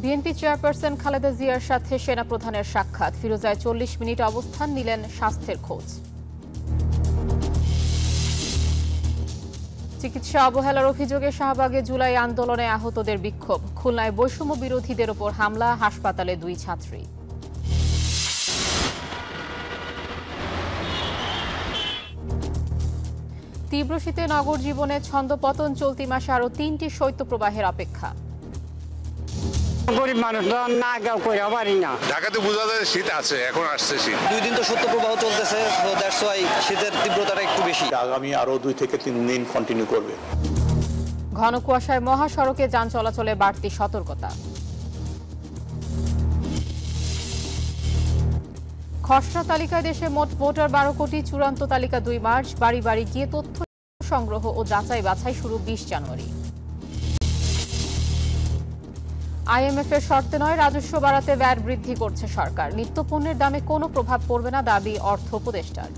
BNP chairperson Khaleda জিয়ার সাথে সেনাপ্রধানের সাক্ষাৎ। ফিরোজায় 40 মিনিট অবস্থান নিলেন স্বাস্থ্যের খোঁজ। চিকিৎসা অবহেলার অভিযোগে শাহবাগে জুলাই আন্দোলনে আহতদের বিক্ষোভ। খুলনায় বৈষম্য বিরোধীদের ওপর হামলা, হাসপাতালে 2 ছাত্রী। তীব্র শীতে নগর জীবনে ছন্দপতন, চলতি মাসে আরো 3টি শৈত্যপ্রবাহের অপেক্ষা। গরিব মানুষ না করে পারি না। ঢাকাতে বোঝা যায় শীত আছে, এখন আসছে শীত। 2 দিন তো শৈত্যপ্রবাহ চলতেছে, সো দ্যাটস ওয়াই শীতের তীব্রতাটা একটু বেশি। আগামী আরো 2 থেকে 3 দিন কন্টিনিউ করবে। ঘন কুয়াশায় মহাসড়কে যান চলাচলে বাড়তি সতর্কতা। খসড়া তালিকায় দেশে মোট ভোটার 12 কোটি, চূড়ান্ত তালিকা 2 মার্চ। বাড়ি বাড়ি গিয়ে তথ্য সংগ্রহ ও যাচাই বাছাই শুরু 20 জানুয়ারি। আইএমএফ এর শর্তে নয়, রাজস্ব বাড়াতে ভ্যাট বৃদ্ধি করছে সরকার। নিত্যপণ্যের দামে কোনো প্রভাব পড়বে না, দাবি অর্থ উপদেষ্টার।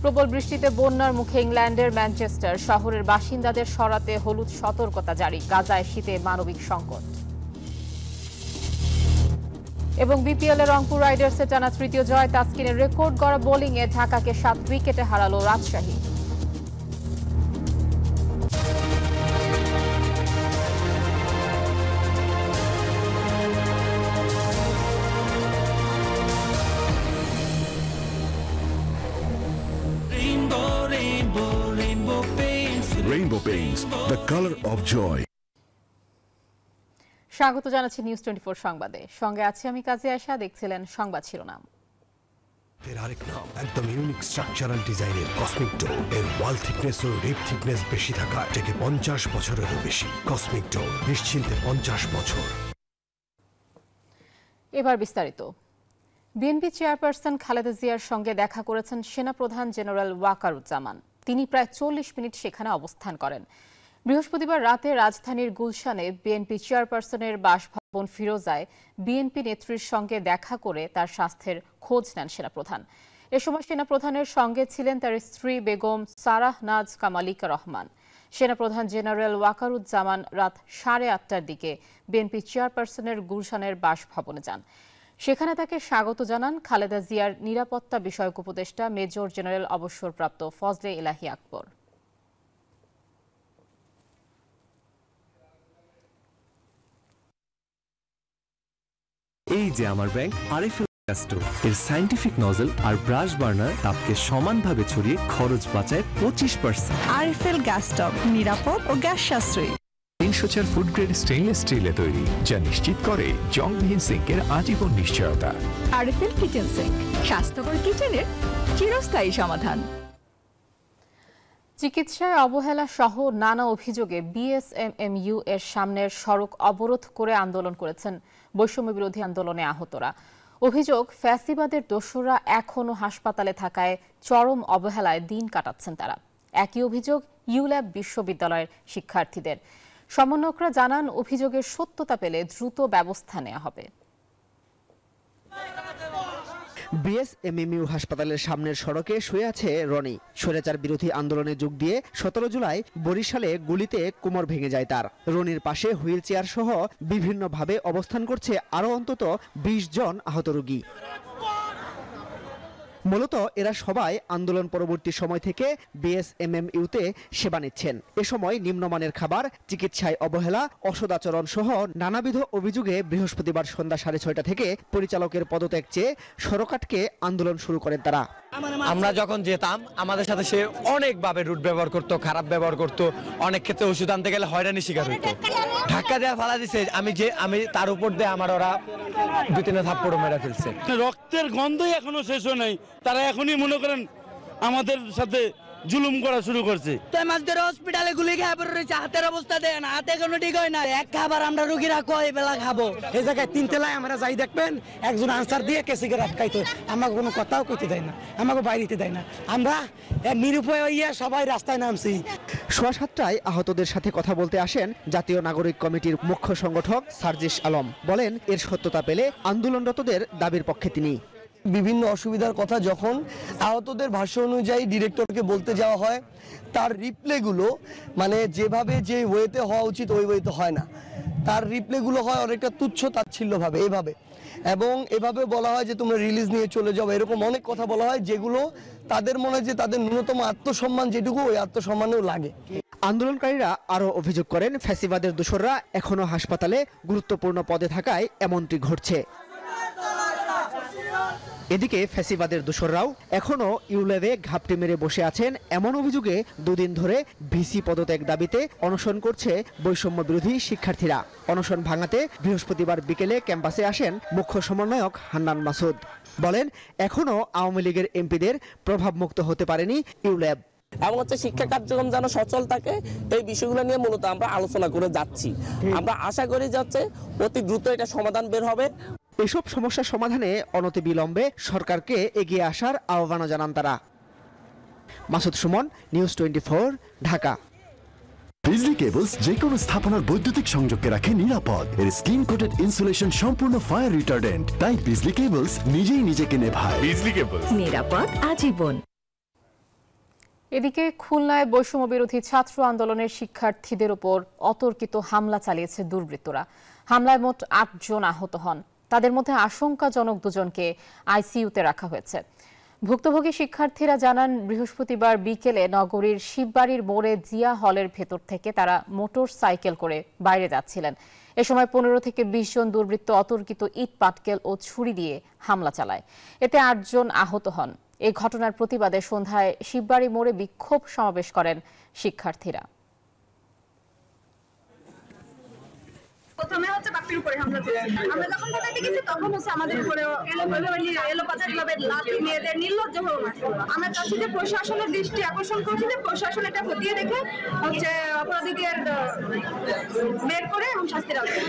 প্রবল বৃষ্টিতে বন্যার মুখে ইংল্যান্ডের ম্যানচেস্টার। শহরের বাসিন্দাদের সরাতে হলুদ সতর্কতা জারি। গাজায় শীতে মানবিক সংকট। এবং বিপিএল এ রংপুর রাইডার্সের টানা 3য় জয়। তাসকিনের রেকর্ড গড়া বোলিংয়ে ঢাকাকে 7 উইকেটে হারালো Rajshahi. Rainbow Paints, the color of joy. স্বাগত জানাচ্ছি নিউজ 24 সংবাদে। সঙ্গে আছি আমি কাজী আয়েশা। দেখছিলেন সংবাদ শিরোনাম। এর আরেক নাম একদম ইউনিক স্ট্রাকচারাল ডিজাইনের কসমিক ডো। এর ওয়াল থিকনেস ও রিপ থিকনেস বেশি থাকা থেকে 50 বছরেরও বেশি। কসমিক ডো, নিশ্চিন্তে 50 বছর। এবার বিস্তারিত। বিএনপি চেয়ারপারসন খালেদা জিয়ার সঙ্গে দেখা করেছেন সেনাপ্রধান জেনারেল ওয়াকারুজ্জামান। তিনি প্রায় 40 মিনিট সেখানে অবস্থান করেন। বৃহস্পতিবার রাতে রাজধানীর গুলশানে বিএনপি চেয়ারপারসনের বাসভবন ফিরোজায় বিএনপি নেত্রীর সঙ্গে দেখা করে তার স্বাস্থ্যের খোঁজ নেন সেনাপ্রধান। এ সময় সেনাপ্রধানের সঙ্গে ছিলেন তার স্ত্রী বেগম সারাহ নাজ কামালিকা রহমান। সেনাপ্রধান জেনারেল ওয়াকারুজ্জামান রাত 8:30টার দিকে বিএনপি চেয়ারপারসনের গুলশানের বাসভবনে যান। সেখানে তাকে স্বাগত জানান খালেদা জিয়ার নিরাপত্তা বিষয়ক উপদেষ্টা মেজর জেনারেল অবসরপ্রাপ্ত ফজলে ইলাহি আকবর। এই যে আমার ব্যাংক আরএফএল গাস্টো, এর সায়েন্টিফিক নজল আর ব্রাশ বার্নার তাপকে সমানভাবে ছড়িয়ে খরচ বাঁচায় 25%। আরএফএল গ্যাস স্টোভ নিরাপদ ও গ্যাস সাশ্রয়ী। 304 ফুড গ্রেড স্টেইনলেস স্টিলে তৈরি, যা নিশ্চিত করে জংবিহীন সিঙ্কের আজীবন নিশ্চয়তা। আরএফএল কিচেন সিঙ্ক, স্বাস্থ্যকর কিচেনের চিরস্থায়ী সমাধান। চিকিৎসায় অবহেলা সহ নানা অভিযোগে বিএসএমএমইউ এর সামনের সড়ক অবরোধ করে আন্দোলন করেছেন বৈষম্য বিরোধী আন্দোলনে আহতরা। অভিযোগ, ফ্যাসিবাদের দোসররা এখনও হাসপাতালে থাকায় চরম অবহেলায় দিন কাটাচ্ছেন তারা। একই অভিযোগ ইউল্যাব বিশ্ববিদ্যালয়ের শিক্ষার্থীদের। সমন্বয়করা জানান, অভিযোগের সত্যতা পেলে দ্রুত ব্যবস্থা নেওয়া হবে। বিএসএমএমইউ হাসপাতালের সামনের সড়কে শুয়ে আছে রনি। স্বৈরাচার বিরোধী আন্দোলনে যোগ দিয়ে 17 জুলাই বরিশালে গুলিতে কোমর ভেঙে যায় তার। রনির পাশে হুইল চেয়ার সহ বিভিন্নভাবে অবস্থান করছে আরও অন্তত 20 জন আহত রোগী। মূলত এরা সবাই আন্দোলন পরবর্তী সময় থেকে বিএসএমএমইউতে সেবা নিচ্ছেন। এ সময় নিম্নমানের খাবার, চিকিৎসায় অবহেলা, অসদাচরণ সহ নানাবিধ অভিযোগে বৃহস্পতিবার সন্ধ্যা 6:30 থেকে পরিচালকের পদত্যাগ চেয়ে সড়ক আটকে আন্দোলন শুরু করেন তারা। আমরা যখন যেতাম আমাদের সাথে সে অনেকভাবে রুট ব্যবহার করতো, খারাপ ব্যবহার করতো, অনেক ক্ষেত্রে ওষুধ আনতে গেলে হয়রানি শিকার হইতো। ধাক্কা দেওয়া ফালা দিছে, আমি তার উপর দিয়ে আমার ওরা 2-3 থাপ্পড় মেরে ফেলছে। রক্তের গন্ধই এখনো শেষ হয় নাই, তারা এখনই মনে করেন আমাদের সাথে জুলুম করা শুরু করছে। হসপিটালে গুলি খেয়ে পড়ে রয়েছে, হাতের অবস্থা দেয় না, হাতে কোনো ঠিক হয় না। এক খাবার আমরা রোগীরা কয় বেলা খাবো। এই জায়গায় 3 তলায় আমরা যাই দেখবেন একজন আনসার দিয়ে কেসিকে আটকাইতো, আমাকে কোনো কথাও কইতে দেয় না, আমাকে বাইরেতে দেয় না। আমরা নিরুপায় হইয়া সবাই রাস্তায় নামছি। 7:15টায় আহতদের সাথে কথা বলতে আসেন জাতীয় নাগরিক কমিটির মুখ্য সংগঠক সার্জিস আলম। বলেন, এর সত্যতা পেলে আন্দোলনরতদের দাবির পক্ষে তিনি। বিভিন্ন অসুবিধার কথা যখন আহতদের ভাষ্য অনুযায়ী ডিরেক্টরকে বলতে যাওয়া হয়, তার রিপ্লেগুলো মানে যেভাবে যে ওয়েতে হওয়া উচিত ওই ওয়েতে হয় না, তার রিপ্লেগুলো হয় অনেকটা তুচ্ছ তাচ্ছিল্যভাবে এভাবে, এবং এভাবে বলা হয় যে তোমরা রিলিজ নিয়ে চলে যাও, এরকম অনেক কথা বলা হয় যেগুলো তাদের মনে হয় যে তাদের ন্যূনতম আত্মসম্মান যেটুকু ওই আত্মসম্মানেও লাগে। আন্দোলনকারীরা আরও অভিযোগ করেন, ফ্যাসিবাদের দোসররা এখনো হাসপাতালে গুরুত্বপূর্ণ পদে থাকায় এমনটি ঘটছে। এদিকে ফ্যাসিবাদের দোসররাও এখনো ইউলেভে ঘাপটি মেরে বসে আছেন এমন অভিযোগে দুদিন ধরে ভিসি পদত্যাগ দাবিতে অনশন করছে বৈষম্য বিরোধী শিক্ষার্থীরা। অনশন ভাঙাতে বৃহস্পতিবার বিকেলে ক্যাম্পাসে আসেন মুখ্য সমন্বয়ক হান্নান মাসুদ। বলেন, এখনো আওয়ামী লীগের এমপিদের প্রভাবমুক্ত হতে পারেনি ইউলেভ। এবং শিক্ষা কার্যক্রম যেন সচল থাকে, এই বিষয়গুলো নিয়ে মূলত আমরা আলোচনা করে যাচ্ছি। আমরা আশা করি যাচ্ছে অতি দ্রুত এটা সমাধান বের হবে। এসব সমস্যা সমাধানে অনতিবিলম্বে সরকারকে এগিয়ে আসার আহ্বান জানান তারা। মাসুদ সুমন, নিউজ 24, ঢাকা। বিজলি কেবলস যে কোনো স্থাপনার বৈদ্যুতিক সংযোগকে রাখে নিরাপদ। এর স্কিন কোটেড ইনসুলেশন সম্পূর্ণ ফায়ার রিটার্ডেন্ট, তাই বিজলি কেবলস নিজেই নিজেকে নেভায়। বিজলি কেবলস, নিরাপদ আজীবন। এদিকে খুলনায় বৈষম্য বিরোধী ছাত্র আন্দোলনের শিক্ষার্থীদের উপর অতর্কিত হামলা চালিয়েছে দুর্বৃত্তরা। হামলায় মোট 8 জন আহত হন। তাদের মধ্যে আশঙ্কাজনক 2 জনকে আইসিইউতে রাখা হয়েছে। ভুক্তভোগী শিক্ষার্থীরা জানান, বৃহস্পতিবার বিকেলে নগরীর শিববাড়ির মোড়ে জিয়া হলের ভেতর থেকে তারা মোটর সাইকেল করে বাইরে যাচ্ছিলেন। এ সময় 15 থেকে 20 জন দুর্বৃত্ত অতর্কিত ইট পাটকেল ও ছুরি দিয়ে হামলা চালায়। এতে 8 জন আহত হন। এই ঘটনার প্রতিবাদে সন্ধ্যায় শিববাড়ি মোড়ে বিক্ষোভ সমাবেশ করেন শিক্ষার্থীরা। প্রথমে বাপির উপরে হামলা করেছে। আমরা যখন কোথায় গেছি তখন আমাদের উপরে এলোপাতাড়িভাবে লাঠি মেয়েদের নির্লজ্জ ভাবে মারছে। আমরা চাচ্ছি যে প্রশাসনের দৃষ্টি আকর্ষণ করছি যে প্রশাসন এটা খতিয়ে দেখে অপরাধীদের বের করে এবং শাস্তি রাখবে।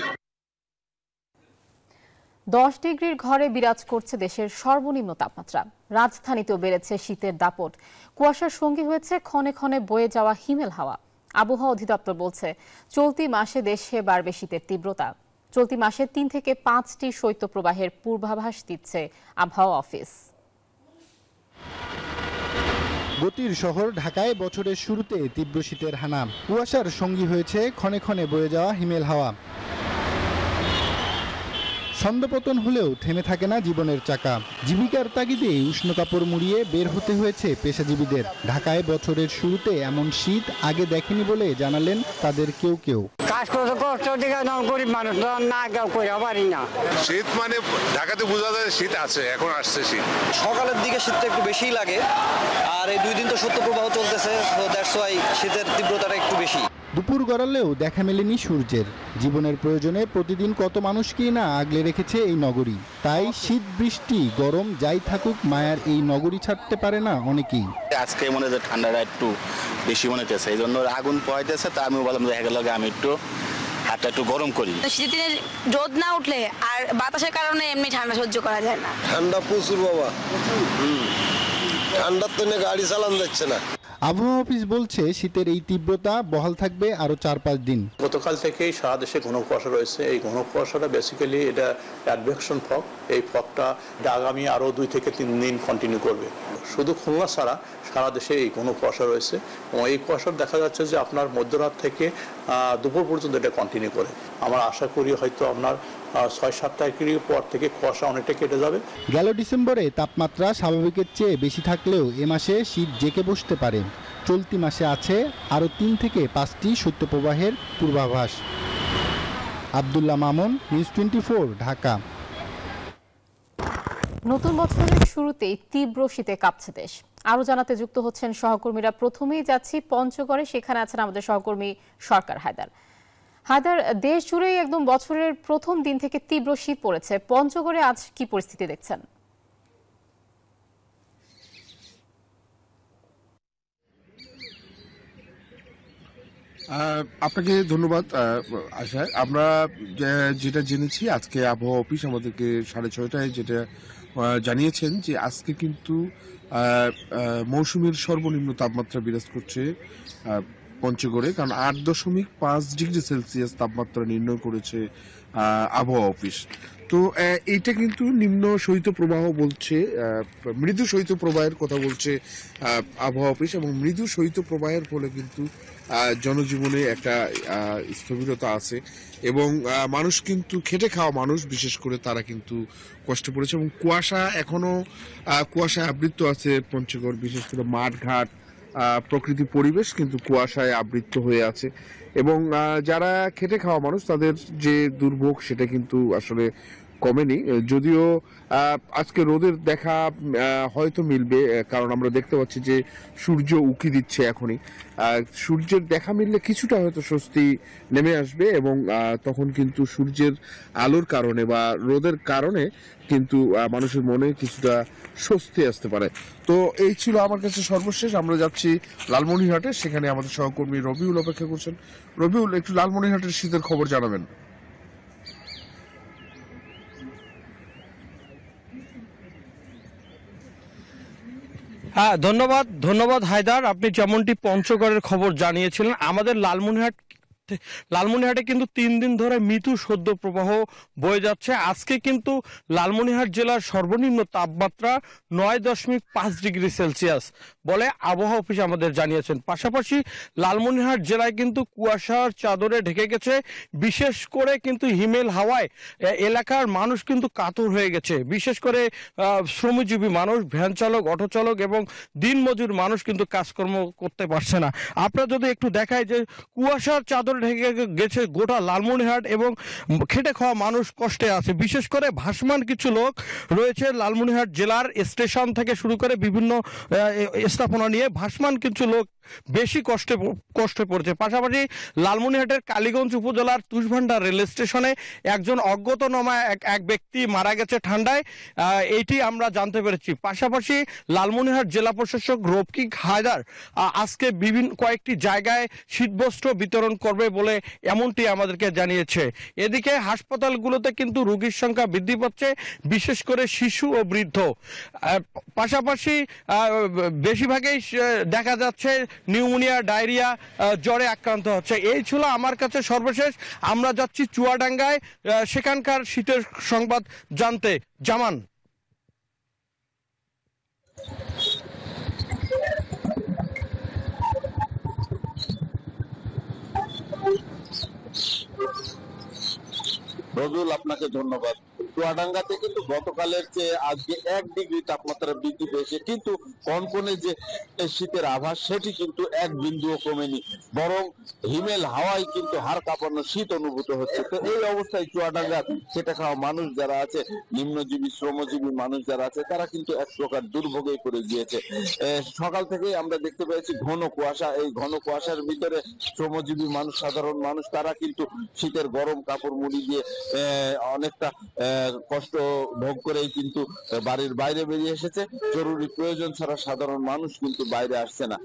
10 ডিগ্রির ঘরে বিরাজ করছে দেশের সর্বনিম্ন তাপমাত্রা। রাজধানীতেও বেড়েছে শীতের দাপট। কুয়াশার সঙ্গী হয়েছে ক্ষণে ক্ষণে বয়ে যাওয়া হিমেল হাওয়া। আবহাওয়া অধিদপ্তর বলছে, চলতি মাসে দেশে বাড়বে শীতের তীব্রতা। চলতি মাসে 3 থেকে 5টি শৈত্যপ্রবাহের পূর্বাভাস দিচ্ছে আবহাওয়া অফিস। গতির শহর ঢাকায় বছরের শুরুতে তীব্র শীতের হানা। কুয়াশার সঙ্গী হয়েছে ক্ষণে ক্ষণে বয়ে যাওয়া হিমেল হাওয়া। ছন্দপতন হলেও থেমে থাকে না জীবনের চাকা। জীবিকার তাগিদে উষ্ণ কাপড় মুড়িয়ে বের হতে হয়েছে পেশাজীবীদের। ঢাকায় বছরের শুরুতে এমন শীত আগে দেখেনি বলে জানালেন তাদের কেউ কেউ। কাজ করতে কষ্ট দিকে গরিব মানুষ না কেউ করে পারি না। শীত মানে ঢাকাতে বোঝা যায় শীত আছে, এখন আসছে শীত। সকালের দিকে শীতটা একটু বেশিই লাগে, আর এই 2 দিন তো শৈত্যপ্রবাহ চলতেছে, সো দ্যাটস ওয়াই শীতের তীব্রতাটা একটু বেশি। দুপুর গড়ালেও দেখা মেলেনি সূর্যের। জীবনের প্রয়োজনে প্রতিদিন কত মানুষকেই না আগলে রেখেছে এই নগরী। তাই শীত বৃষ্টি গরম যাই থাকুক, মায়ার এই নগরী ছাড়তে পারে না অনেকেই। আজকে মনে হয় ঠান্ডাটা একটু বেশি মনে হচ্ছে, এই জন্য আগুন পোহাইতেছে। তা আমি বললাম দেখা গেল আমি একটু হাতটা একটু গরম করি। শীতের দিনে রোদ না উঠলে আর বাতাসের কারণে এমনি ঠান্ডা সহ্য করা যায় না। ঠান্ডা প্রচুর বাবা, ঠান্ডার তো গাড়ি চালানো যাচ্ছে না। আবহাওয়া অফিস বলছে শীতের এই তীব্রতা বহাল থাকবে আরো 4-5 দিন। গতকাল থেকেই সারা দেশে ঘন কুয়াশা রয়েছে। এই ঘন কুয়াশাটা বেসিক্যালি এটা অ্যাডভেকশন ফগ। এই ফগটা আগামী আরো 2 থেকে 3 দিন কন্টিনিউ করবে। শুধু খুলনা ছাড়া সারা দেশে এই ঘন কুয়াশা রয়েছে এবং এই কুয়াশা দেখা যাচ্ছে যে আপনার মধ্যরাত থেকে দুপুর পর্যন্ত এটা কন্টিনিউ করে। আমরা আশা করি হয়তো আপনার 6-7 তারিখের পর থেকে কুয়াশা অনেকটা কেটে যাবে। গেল ডিসেম্বরে তাপমাত্রা স্বাভাবিকের চেয়ে বেশি থাকলেও এ মাসে শীত জেঁকে বসতে পারে। চলতি মাসে আছে আরও 3 থেকে 5টি শৈত্যপ্রবাহের পূর্বাভাস। আব্দুল্লাহ মামুন, নিউজ 24, ঢাকা। নতুন বছরের শুরুতেই তীব্র শীতে কাঁপছে দেশ। আরো জানাতে যুক্ত হচ্ছেন সহকর্মীরা। প্রথমেই যাচ্ছি পঞ্চগড়ে, সেখানে আছেন আমাদের সহকর্মী সরকার হায়দার। হায়দার, দেশ জুড়েই একদম বছরের প্রথম দিন থেকে তীব্র শীত পড়েছে। পঞ্চগড়ে আজ কি পরিস্থিতি দেখছেন? আপনাকে ধন্যবাদ আশা। আমরা যেটা জেনেছি, আজকে আবহাওয়া অফিস আমাদেরকে 6:30টায় যেটা জানিয়েছেন যে আজকে কিন্তু মৌসুমীর সর্বনিম্ন তাপমাত্রা বিরাজ করছে পঞ্চগড়ে, কারণ 8.5 ডিগ্রি সেলসিয়াস তাপমাত্রা নির্ণয় করেছে আবহাওয়া অফিস। তো এইটা কিন্তু নিম্ন শৈত্যপ্রবাহ বলছে, মৃদু শৈত্যপ্রবাহের কথা বলছে আবহাওয়া অফিস, এবং মৃদু শৈত্যপ্রবাহের ফলে কিন্তু জনজীবনে একটা স্থবিরতা আছে এবং মানুষ কিন্তু খেটে খাওয়া মানুষ বিশেষ করে তারা কিন্তু কষ্টে পড়েছে এবং কুয়াশা এখনো কুয়াশায় আবৃত আছে পঞ্চগড়, বিশেষ করে মাঠঘাট প্রকৃতি পরিবেশ কিন্তু কুয়াশায় আবৃত হয়ে আছে এবং যারা খেটে খাওয়া মানুষ তাদের যে দুর্ভোগ সেটা কিন্তু আসলে কমেনি, যদিও আজকে রোদের দেখা হয়তো মিলবে, কারণ আমরা দেখতে পাচ্ছি যে সূর্য উঁকি দিচ্ছে এখনই। সূর্যের দেখা মিললে কিছুটা হয়তো স্বস্তি নেমে আসবে এবং তখন কিন্তু সূর্যের আলোর কারণে বা রোদের কারণে কিন্তু মানুষের মনে কিছুটা স্বস্তি আসতে পারে। তো এই ছিল আমার কাছে সর্বশেষ। আমরা যাচ্ছি লালমনিরহাটে, সেখানে আমাদের সহকর্মী রবিউল অপেক্ষা করছেন। রবিউল, একটু লালমনিরহাটের শীতের খবর জানাবেন। হ্যাঁ, ধন্যবাদ হায়দার। আপনি যেমনটি পঞ্চগড়ের খবর জানিয়েছিলেন, আমাদের লালমনিরহাটে কিন্তু 3 দিন ধরে মৃদু শৈত্যপ্রবাহ বয়ে যাচ্ছে। আজকে কিন্তু লালমনিরহাট জেলার সর্বনিম্ন তাপমাত্রা 9.5 ডিগ্রি সেলসিয়াস বলে আবহাওয়া অফিস আমাদের জানিয়েছেন। পাশাপাশি লালমনিরহাট জেলায় কিন্তু কুয়াশার চাদরে ঢেকে গেছে, বিশেষ করে কিন্তু হিমেল হাওয়ায় এলাকার মানুষ কিন্তু কাতর হয়ে গেছে। বিশেষ করে শ্রমজীবী মানুষ, ভ্যান চালক, অটো চালক এবং দিনমজুর মানুষ কিন্তু কাজকর্ম করতে পারছে না। আপনারা যদি একটু দেখায় যে কুয়াশার চাদরে ঢেকে গেছে গোটা লালমনিরহাট এবং খেটে খাওয়া মানুষ কষ্টে আছে। বিশেষ করে ভাসমান কিছু লোক রয়েছে লালমনিরহাট জেলার স্টেশন থেকে শুরু করে বিভিন্ন স্থাপনা নিয়ে ভাসমান কিছু লোক বেশি কষ্টে পড়ছে। পাশাপাশি লালমনিরহাটের কালীগঞ্জ উপজেলার তুষভান্ডার রেল স্টেশনে একজন অজ্ঞাতনামা এক ব্যক্তি মারা গেছে ঠান্ডায়, এইটি আমরা জানতে পেরেছি। পাশাপাশি লালমনিরহাট জেলা প্রশাসক রফিক হায়দার আজকে কয়েকটি জায়গায় শীতবস্ত্র বিতরণ করবে বলে এমনটি আমাদেরকে জানিয়েছে। এদিকে হাসপাতালগুলোতে কিন্তু রোগীর সংখ্যা বৃদ্ধি পাচ্ছে, বিশেষ করে শিশু ও বৃদ্ধ। পাশাপাশি বেশিরভাগই দেখা যাচ্ছে নিউমোনিয়া, ডায়রিয়া, জ্বরে আক্রান্ত হচ্ছে। এই ছিল আমার কাছে সর্বশেষ। আমরা যাচ্ছি চুয়াডাঙ্গায়, সেখানকার শীতের সংবাদ জানতে। জামান। রবিউল, আপনাকে ধন্যবাদ। চুয়াডাঙ্গাতে কিন্তু গতকালের চেয়ে আজকে 1 ডিগ্রি তাপমাত্রা বৃদ্ধি পেয়েছে, কিন্তু কনকনে যে শীতের আভাস সেটি কিন্তু 1 বিন্দুও কমেনি, বরং হিমেল হাওয়ায় কিন্তু হাড় কাঁপানো শীত অনুভূত হচ্ছে। তো এই অবস্থায় চুয়াডাঙ্গার খেটে খাওয়া মানুষ যারা আছে, নিম্নজীবী শ্রমজীবী মানুষ যারা আছে, তারা কিন্তু এক প্রকার দুর্ভোগে পড়ে গিয়েছে। সকাল থেকেই আমরা দেখতে পেয়েছি ঘন কুয়াশা। এই ঘন কুয়াশার ভিতরে শ্রমজীবী মানুষ, সাধারণ মানুষ, তারা কিন্তু শীতের গরম কাপড় মুড়ি দিয়ে অনেকটা কষ্ট ভোগ করেই কিন্তু বাড়ির বাইরে বেরিয়ে এসেছে। জরুরি প্রয়োজন ছাড়া সাধারণ মানুষ কিন্তু বাইরে আসছে না।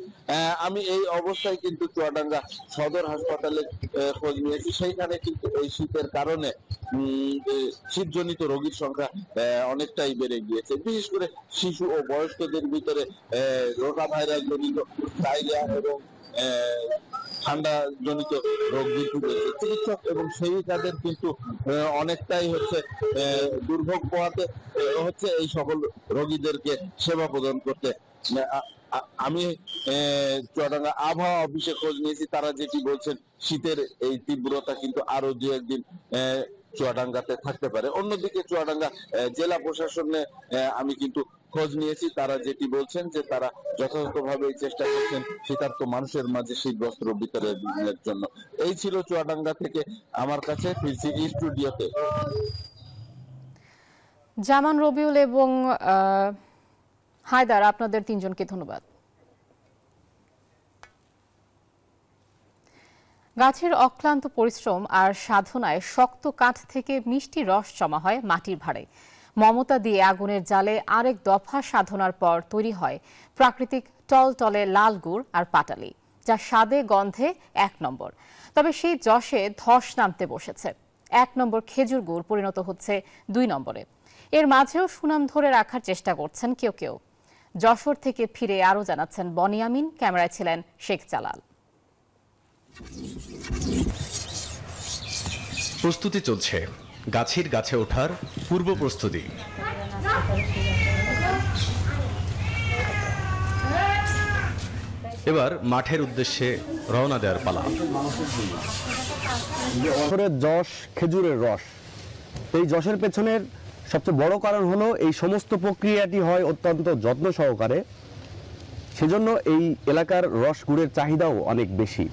আমি এই অবস্থায় কিন্তু চুয়াডাঙ্গা সদর হাসপাতালে খোঁজ নিয়েছি। সেইখানে কিন্তু এই শীতের কারণে শীতজনিত রোগীর সংখ্যা অনেকটাই বেড়ে গিয়েছে। বিশেষ করে শিশু ও বয়স্কদের ভিতরে রোটা ভাইরাস জনিত ডায়রিয়া এবং ঠান্ডা জনিত রোগ বৃদ্ধি পেয়েছে। চিকিৎসক এবং সেবিকাদের কিন্তু অনেকটাই দুর্ভোগ পোহাতে হচ্ছে এই সকল রোগীদেরকে সেবা প্রদান করতে। আমি চুয়াডাঙ্গা আবহাওয়া অফিসে খোঁজ নিয়েছি, তারা যেটি বলছেন শীতের এই তীব্রতা কিন্তু আরো 2-1 দিন চুয়াডাঙ্গাতে থাকতে পারে। অন্যদিকে চুয়াডাঙ্গা জেলা প্রশাসনে আমি কিন্তু খোঁজ নিয়েছি, তারা যেটি বলছেন যে তারা যথাযথভাবে চেষ্টা করছেন শীতার্ত মানুষের মাঝে শীত বস্ত্র বিতরণের জন্য। এই ছিল চুয়াডাঙ্গা থেকে আমার কাছে, ফিরছি স্টুডিওতে। জামান, রবিউল এবং হায়দার, আপনাদের তিনজনকে ধন্যবাদ। গাছের অক্লান্ত পরিশ্রম আর সাধনায় শক্ত কাঠ থেকে মিষ্টি রস জমা হয় মাটির ভাঁড়ে। মমতা দিয়ে আগুনের জালে আরেক দফা সাধনার পর তৈরি হয় প্রাকৃতিক টলটলে লাল গুড় আর পাটালি, যা স্বাদে গন্ধে 1 নম্বর। তবে সেই যশে ধস নামতে বসেছে। 1 নম্বর খেজুর গুড় পরিণত হচ্ছে 2 নম্বরে। এর মাঝেও সুনাম ধরে রাখার চেষ্টা করছেন কেউ কেউ। যশোর থেকে ফিরে আরও জানাচ্ছেন বনিয়ামিন, ক্যামেরায় ছিলেন শেখ জালাল। প্রস্তুতি চলছে গাছের গাছে ওঠার পূর্ব প্রস্তুতি। এবার মাঠের উদ্দেশ্যে রওনা দেওয়ার পালা। যশ খেজুরের রস, এই যশের পেছনের সবচেয়ে বড় কারণ হলো এই সমস্ত প্রক্রিয়াটি হয় অত্যন্ত যত্ন সহকারে, সেজন্য এই এলাকার রস গুড়ের চাহিদাও অনেক বেশি।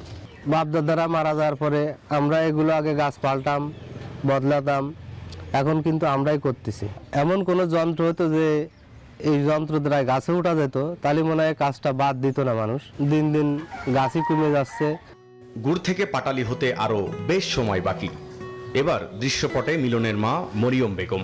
বাপদাদারা মারা যাওয়ার পরে আমরা এগুলো আগে গাছ পাল্টাম, বদলাতাম, এখন কিন্তু আমরাই করতেছি। এমন কোনো যন্ত্র হতো যে এই যন্ত্র দ্বারা গাছে উঠা যেত, তাহলে মনে হয় কাজটা বাদ দিত না মানুষ। দিন দিন গাছই কমে যাচ্ছে। গুড় থেকে পাটালি হতে আরো বেশ সময় বাকি। এবার দৃশ্যপটে মিলনের মা মরিয়ম বেগম।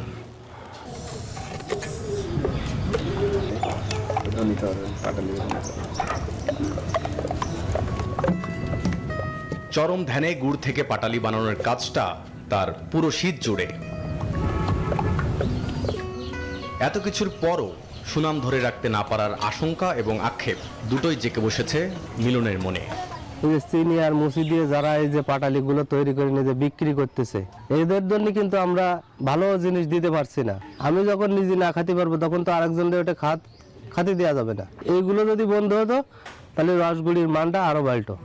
চরম ধ্যানে গুড় থেকে পাটালি বানানোর কাজটা তার পুরো শীত জুড়ে। এত কিছুর পরও সুনাম ধরে রাখতে না পারার আশঙ্কা এবং আক্ষেপ দুটোই জেঁকে বসেছে মিলনের মনে। চিনি আর মুসি দিয়ে যারা এই যে পাটালিগুলো তৈরি করে নিজে বিক্রি করতেছে, এদের জন্য কিন্তু আমরা ভালো জিনিস দিতে পারছি না। আমি যখন নিজে না খাতে পারবো তখন তো আরেকজনদের ওটা খাতে দেওয়া যাবে না। এইগুলো যদি বন্ধ হতো তাহলে রসগুলির মানটা আরো বাড়তো।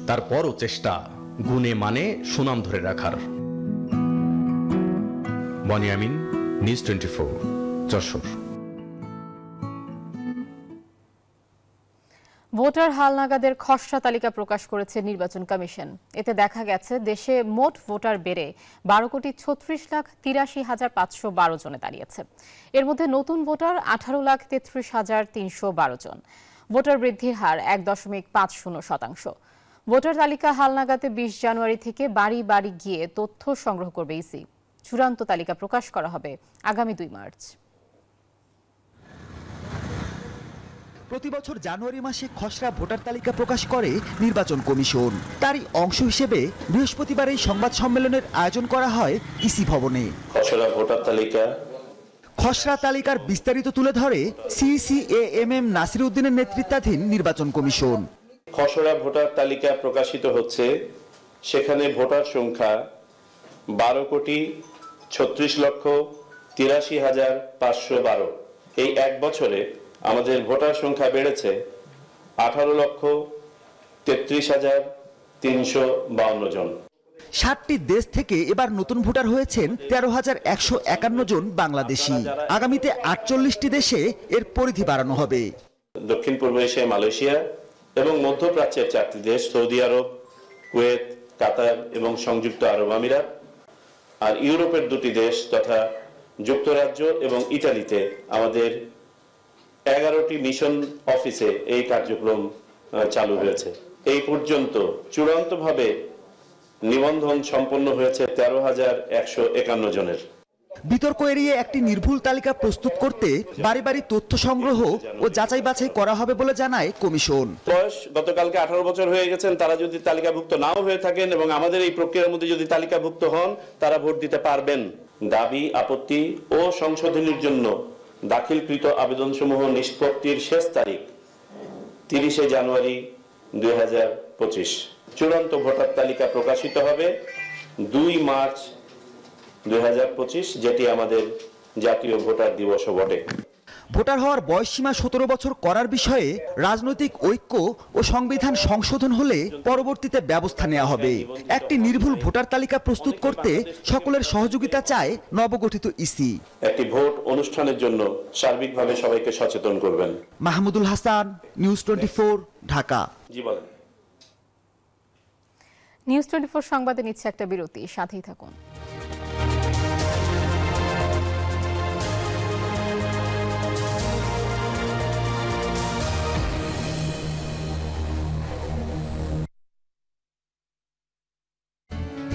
তারপরও চেষ্টা গুণে মানে সুনাম ধরে রাখার। বনিয়ামিন, নিউজ 24, যশোর। ভোটার হালনাগাদের খসড়া তালিকা প্রকাশ করেছে নির্বাচন কমিশন। এতে দেখা গেছে দেশে মোট ভোটার বেড়ে 12,83,512 জনে দাঁড়িয়েছে। এর মধ্যে নতুন ভোটার 18,33,312 জন। ভোটার বৃদ্ধির হার 1.50%। ভোটার তালিকা হালনাগাদে 20 জানুয়ারি থেকে বাড়ি বাড়ি গিয়ে তথ্য সংগ্রহ করবে ইসি। চূড়ান্ত তালিকা প্রকাশ করা হবে আগামী 2 মার্চ। প্রতি বছর জানুয়ারি মাসে খসড়া ভোটার তালিকা প্রকাশ করে নির্বাচন কমিশন। তারই অংশ হিসেবে বৃহস্পতিবার এই সংবাদ সম্মেলনের আয়োজন করা হয় ইসি ভবনে। খসড়া তালিকার বিস্তারিত তুলে ধরে সিসিএএমএম নাসির উদ্দিনের নেতৃত্বাধীন নির্বাচন কমিশন। খসড়া ভোটার তালিকা প্রকাশিত হচ্ছে, সেখানে ভোটার সংখ্যা 12,36,83,512। এই এক বছরে আমাদের ভোটার সংখ্যা বেড়েছে 18,33,352 জন। 60টি দেশ থেকে এবার নতুন ভোটার হয়েছেন 13,151 জন বাংলাদেশি। আগামীতে 48টি দেশে এর পরিধি বাড়ানো হবে। দক্ষিণ পূর্ব এশিয়ায় মালয়েশিয়া এবং মধ্যপ্রাচ্যের 4টি দেশ, সৌদি আরব, কুয়েত, কাতার এবং সংযুক্ত আরব আমিরাত, আর ইউরোপের 2টি দেশ তথা যুক্তরাজ্য এবং ইতালিতে আমাদের 11টি মিশন অফিসে এই কার্যক্রম চালু হয়েছে। এই পর্যন্ত চূড়ান্তভাবে নিবন্ধন সম্পন্ন হয়েছে 13,151 জনের। বিতর্ক এড়িয়ে একটি নির্ভুল তালিকা প্রস্তুত করতে বাড়ি বাড়ি তথ্য সংগ্রহ ও যাচাই বাছাই করা হবে বলে জানায় কমিশন। বয়স গতকালকে 18 বছর হয়ে গেছেন, তারা যদি তালিকাভুক্ত নাও হয়ে থাকেন এবং আমাদের এই প্রক্রিয়ার মধ্যে যদি তালিকাভুক্ত হন, তারা ভোট দিতে পারবেন। দাবি, আপত্তি ও সংশোধনীর জন্য দাখিলকৃত আবেদনসমূহ নিষ্পত্তির শেষ তারিখ 30 জানুয়ারি 2025। চূড়ান্ত ভোটার তালিকা প্রকাশিত হবে 2 মার্চ 2025, যেটি আমাদের জাতীয় ভোটার দিবসও বটে। ভোটার হওয়ার বয়সসীমা 17 বছর করার বিষয়ে রাজনৈতিক ঐক্য ও সংবিধান সংশোধন হলে পরবর্তীতে ব্যবস্থা নেওয়া হবে। একটি নির্ভুল ভোটার তালিকা প্রস্তুত করতে সকলের সহযোগিতা চায় নবগঠিত ইসি। একটি ভোট অনুষ্ঠানের জন্য সার্বিকভাবে সবাইকে সচেতন করবেন। মাহমুদুল হাসান, নিউজ 24, ঢাকা। জি বলেন। নিউজ 24 সংবাদে নিচ্ছে একটা বিরতি, সাথেই থাকুন।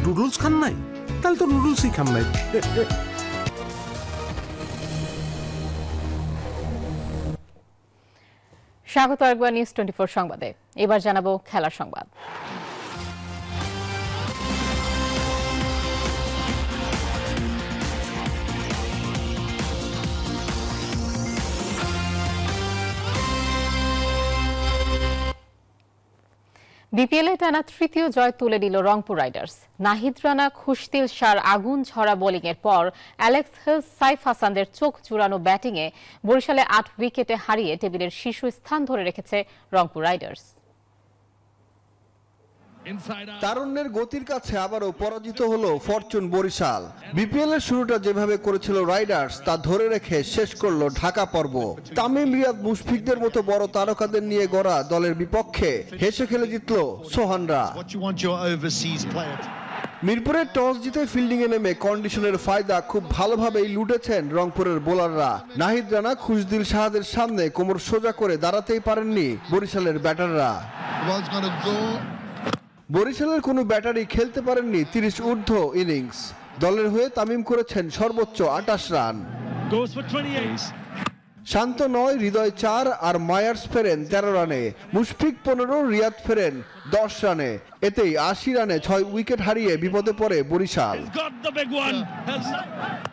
নুডলস খান নাই? তাহলে তো নুডলসই খান নাই। স্বাগত একবার নিউজ 24 সংবাদে। এবার জানাবো খেলার সংবাদ। বিপিএলে টানা তৃতীয় জয় তুলে নিল রংপুর রাইডার্স। নাহিদ রানা, খুশদিল শাহর আগুন ঝরা বোলিংয়ের পর অ্যালেক্স হেলস, সাইফ হাসানদের চোখ জুড়ানো ব্যাটিংয়ে বরিশালে 8 উইকেটে হারিয়ে টেবিলের শীর্ষস্থান ধরে রেখেছে রংপুর রাইডার্স। তারুণ্যের গতির কাছে আবারও পরাজিত হলো ফরচুন বরিশাল। বিপিএল এর শুরুটা যেভাবে করেছিল রাইডার্স তা ধরে রেখে শেষ করলো ঢাকা পর্ব। তামিম, রিয়াদ, মুশফিকদের মতো বড় তারকাদের নিয়ে গড়া দলের বিপক্ষে হেসে খেলে জিতল সোহানরা। মিরপুরে টস জিতে ফিল্ডিংয়ে নেমে কন্ডিশনের ফায়দা খুব ভালোভাবেই লুটেছেন রংপুরের বোলাররা। নাহিদ রানা, খুশদিল শাহদের সামনে কোমর সোজা করে দাঁড়াতেই পারেননি বরিশালের ব্যাটাররা। বরিশালের কোনো ব্যাটারি খেলতে পারেননি 30 ঊর্ধ্ব ইনিংস। দলের হয়ে তামিম করেছেন সর্বোচ্চ 28 রান। শান্ত 9, হৃদয় 4 আর মায়ার্স ফেরেন 13 রানে। মুশফিক 15, রিয়াদ ফেরেন 10 রানে। এতেই 80 রানে 6 উইকেট হারিয়ে বিপদে পড়ে বরিশাল।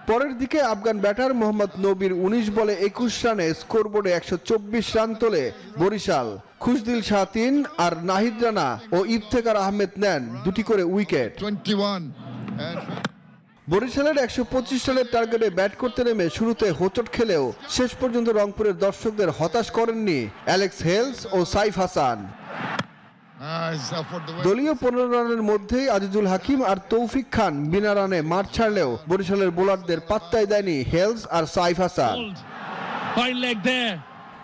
পরের দিকে আফগান ব্যাটার মোহাম্মদ নবীর 19 বলে 21 রানে স্কোরবোর্ডে 124 রান তোলে বরিশাল। খুশদিল শাহ 3 আর নাহিদ রানা ও ইফতেখার আহমেদ নেন 2টি করে উইকেট। বরিশালের 125 রানের টার্গেটে ব্যাট করতে নেমে শুরুতে হোঁচট খেলেও শেষ পর্যন্ত রংপুরের দর্শকদের হতাশ করেননি অ্যালেক্স হেলস ও সাইফ হাসান। দলীয় 15 রানের মধ্যেই আজিজুল হাকিম আর তৌফিক খান বিনা রানে মাঠ ছাড়লেও বরিশালের বোলারদের পাত্তাই দেয়নি হেলস আর সাইফ হাসান।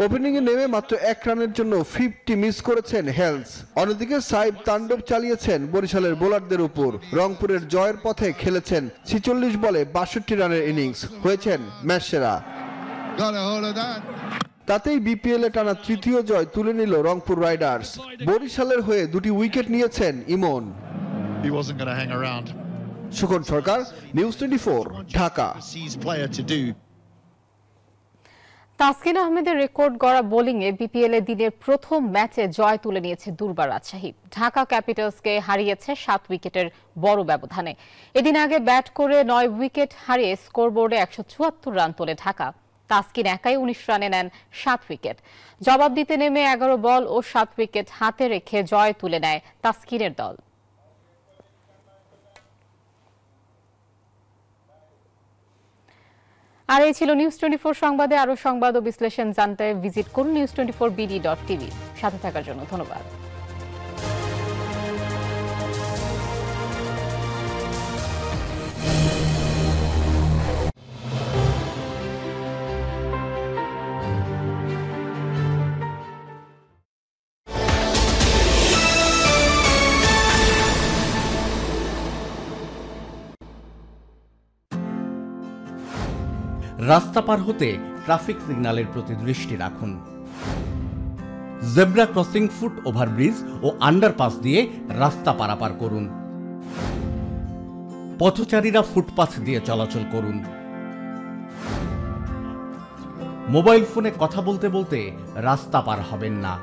ওপেনিংয়ে নেমে মাত্র 1 রানের জন্য 50 মিস করেছেন হেলস। অন্যদিকে সাইফ তাণ্ডব চালিয়েছেন বরিশালের বোলারদের উপর। রংপুরের জয়ের পথে খেলেছেন 46 বলে 62 রানের ইনিংস, হয়েছেন ম্যাচ সেরা। তাতেই বিপিএলে টানা তৃতীয় জয় তুলে নিল রংপুর রাইডার্স। বরিশালের হয়ে 2টি উইকেট নিয়েছেন ইমন। সুখন সরকার, নিউজ 24, ঢাকা। তাসকিন আহমেদের রেকর্ড গড়া বোলিংয়ে বিপিএলে দিনের প্রথম ম্যাচে জয় তুলে নিয়েছে দুর্বার রাজশাহী। ঢাকা ক্যাপিটালসকে হারিয়েছে 7 উইকেটের বড় ব্যবধানে। এদিন আগে ব্যাট করে 9 উইকেট হারিয়ে স্কোরবোর্ডে 174 রান তোলে ঢাকা। তাসকিন একাই 19 রানে নেন 7 উইকেট। জবাব দিতে নেমে 11 বল ও 7 উইকেট হাতে রেখে জয় তুলে নেয় তাসকিনের দল। আর এই ছিল নিউজ 24 সংবাদে। আরো সংবাদ ও বিশ্লেষণ জানতে ভিজিট করুন news24bd.tv। সাথে থাকার জন্য ধন্যবাদ। রাস্তা পার হতে ট্রাফিক সিগন্যালের প্রতি দৃষ্টি রাখুন। জেব্রা ক্রসিং, ফুট ওভারব্রিজ ও আন্ডারপাস দিয়ে রাস্তা পারাপার করুন। পথচারীরা ফুটপাথ দিয়ে চলাচল করুন। মোবাইল ফোনে কথা বলতে বলতে রাস্তা পার হবেন না।